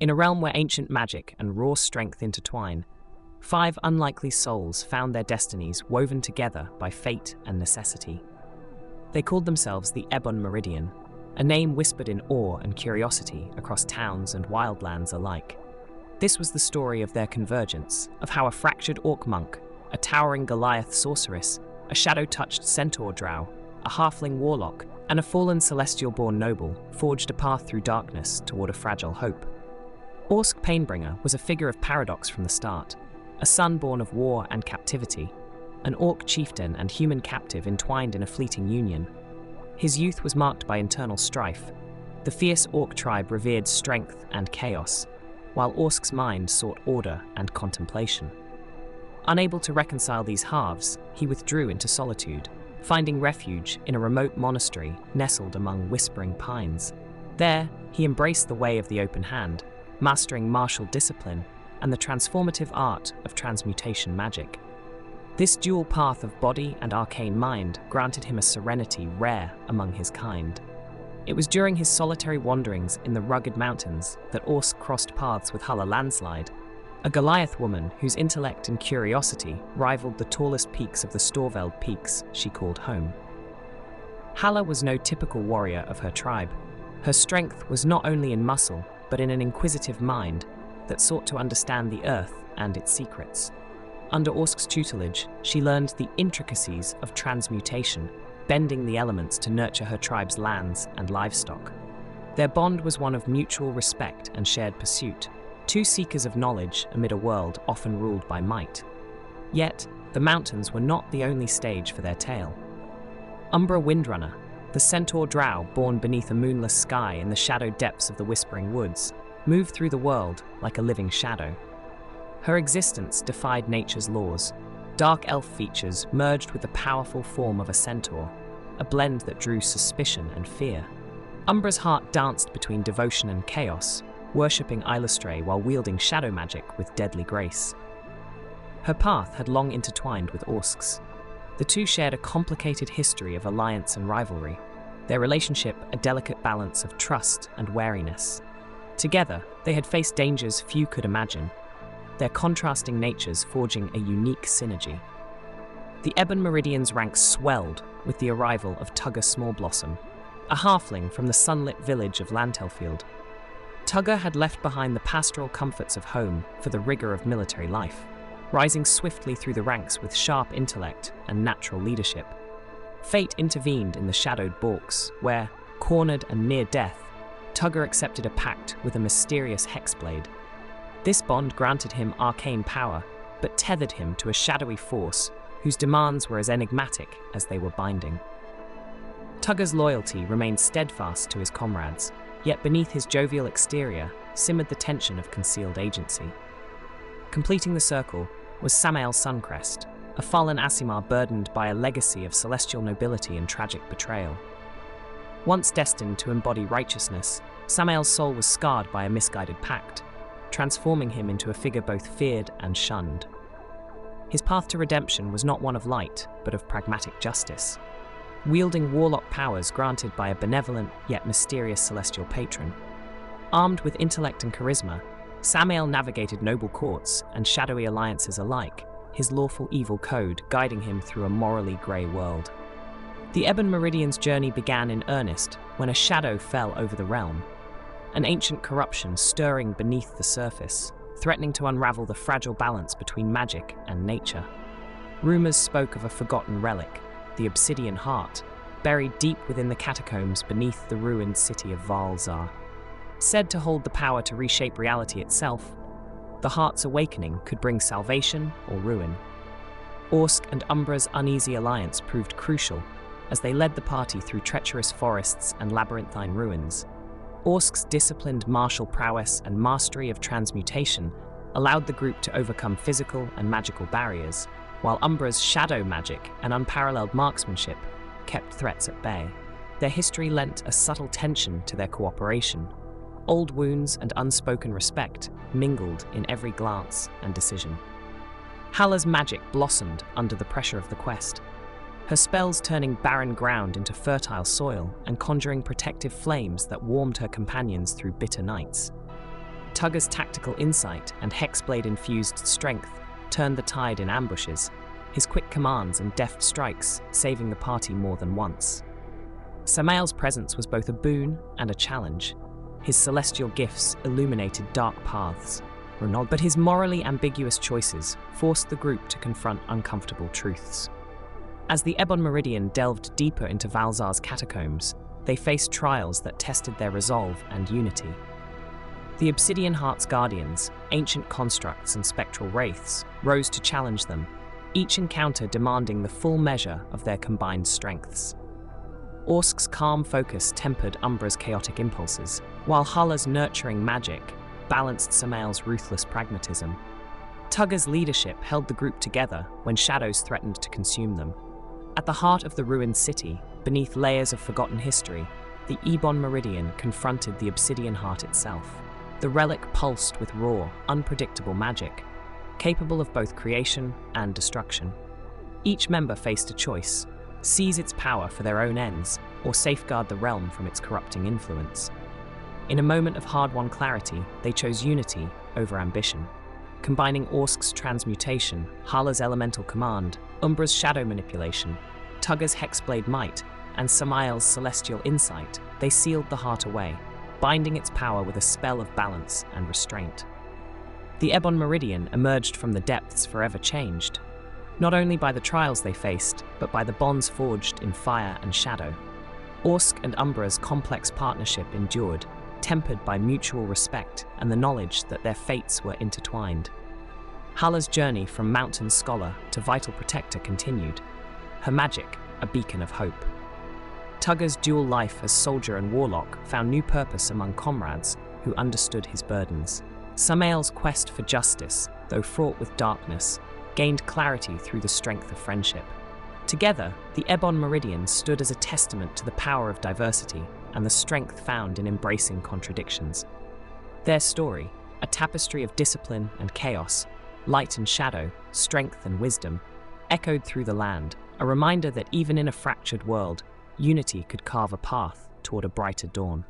In a realm where ancient magic and raw strength intertwine, 5 unlikely souls found their destinies woven together by fate and necessity. They called themselves the Ebon Meridian, a name whispered in awe and curiosity across towns and wildlands alike. This was the story of their convergence, of how a fractured orc monk, a towering Goliath sorceress, a shadow-touched centaur drow, a halfling warlock, and a fallen celestial-born noble forged a path through darkness toward a fragile hope. Orsk Painbringer was a figure of paradox from the start, a son born of war and captivity, an orc chieftain and human captive entwined in a fleeting union. His youth was marked by internal strife. The fierce orc tribe revered strength and chaos, while Orsk's mind sought order and contemplation. Unable to reconcile these halves, he withdrew into solitude, finding refuge in a remote monastery nestled among whispering pines. There, he embraced the way of the open hand, mastering martial discipline and the transformative art of transmutation magic. This dual path of body and arcane mind granted him a serenity rare among his kind. It was during his solitary wanderings in the rugged mountains that Orsk crossed paths with Hala Landslide, a Goliath woman whose intellect and curiosity rivaled the tallest peaks of the Storveld Peaks she called home. Hala was no typical warrior of her tribe. Her strength was not only in muscle, but in an inquisitive mind that sought to understand the earth and its secrets. Under Orsk's tutelage, she learned the intricacies of transmutation, bending the elements to nurture her tribe's lands and livestock. Their bond was one of mutual respect and shared pursuit, 2 seekers of knowledge amid a world often ruled by might. Yet, the mountains were not the only stage for their tale. Umbra Windrunner, the centaur drow born beneath a moonless sky in the shadowed depths of the Whispering Woods, moved through the world like a living shadow. Her existence defied nature's laws. Dark elf features merged with the powerful form of a centaur, a blend that drew suspicion and fear. Umbra's heart danced between devotion and chaos, worshipping Illustrae while wielding shadow magic with deadly grace. Her path had long intertwined with Orsk's. The two shared a complicated history of alliance and rivalry, their relationship a delicate balance of trust and wariness. Together, they had faced dangers few could imagine, their contrasting natures forging a unique synergy. The Ebon Meridian's ranks swelled with the arrival of Tugger Smallblossom, a halfling from the sunlit village of Lantelfield. Tugger had left behind the pastoral comforts of home for the rigor of military life, rising swiftly through the ranks with sharp intellect and natural leadership. Fate intervened in the shadowed Balks, where, cornered and near death, Tugger accepted a pact with a mysterious hexblade. This bond granted him arcane power, but tethered him to a shadowy force whose demands were as enigmatic as they were binding. Tugger's loyalty remained steadfast to his comrades, yet beneath his jovial exterior simmered the tension of concealed agency. Completing the circle was Samael Suncrest, a fallen Aasimar burdened by a legacy of celestial nobility and tragic betrayal. Once destined to embody righteousness, Samael's soul was scarred by a misguided pact, transforming him into a figure both feared and shunned. His path to redemption was not one of light, but of pragmatic justice. Wielding warlock powers granted by a benevolent yet mysterious celestial patron. Armed with intellect and charisma, Samael navigated noble courts and shadowy alliances alike, his lawful evil code guiding him through a morally grey world. The Ebon Meridian's journey began in earnest when a shadow fell over the realm, an ancient corruption stirring beneath the surface, threatening to unravel the fragile balance between magic and nature. Rumors spoke of a forgotten relic, the Obsidian Heart, buried deep within the catacombs beneath the ruined city of Valzar. Said to hold the power to reshape reality itself, the Heart's awakening could bring salvation or ruin. Orsk and Umbra's uneasy alliance proved crucial as they led the party through treacherous forests and labyrinthine ruins. Orsk's disciplined martial prowess and mastery of transmutation allowed the group to overcome physical and magical barriers, while Umbra's shadow magic and unparalleled marksmanship kept threats at bay. Their history lent a subtle tension to their cooperation. Old wounds and unspoken respect mingled in every glance and decision. Hala's magic blossomed under the pressure of the quest, her spells turning barren ground into fertile soil and conjuring protective flames that warmed her companions through bitter nights. Tugger's tactical insight and hexblade-infused strength turned the tide in ambushes, his quick commands and deft strikes saving the party more than once. Samael's presence was both a boon and a challenge. His celestial gifts illuminated dark paths, but his morally ambiguous choices forced the group to confront uncomfortable truths. As the Ebon Meridian delved deeper into Valzar's catacombs, they faced trials that tested their resolve and unity. The Obsidian Heart's guardians, ancient constructs and spectral wraiths, rose to challenge them, each encounter demanding the full measure of their combined strengths. Orsk's calm focus tempered Umbra's chaotic impulses, while Hala's nurturing magic balanced Samael's ruthless pragmatism. Tugger's leadership held the group together when shadows threatened to consume them. At the heart of the ruined city, beneath layers of forgotten history, the Ebon Meridian confronted the Obsidian Heart itself. The relic pulsed with raw, unpredictable magic, capable of both creation and destruction. Each member faced a choice: seize its power for their own ends, or safeguard the realm from its corrupting influence. In a moment of hard-won clarity, they chose unity over ambition. Combining Orsk's transmutation, Hala's elemental command, Umbra's shadow manipulation, Tugger's hexblade might, and Samael's celestial insight, they sealed the heart away, binding its power with a spell of balance and restraint. The Ebon Meridian emerged from the depths forever changed, not only by the trials they faced, but by the bonds forged in fire and shadow. Orsk and Umbra's complex partnership endured, tempered by mutual respect and the knowledge that their fates were intertwined. Hala's journey from mountain scholar to vital protector continued, her magic a beacon of hope. Tugger's dual life as soldier and warlock found new purpose among comrades who understood his burdens. Samael's quest for justice, though fraught with darkness, gained clarity through the strength of friendship. Together, the Ebon Meridian stood as a testament to the power of diversity and the strength found in embracing contradictions. Their story, a tapestry of discipline and chaos, light and shadow, strength and wisdom, echoed through the land, a reminder that even in a fractured world, unity could carve a path toward a brighter dawn.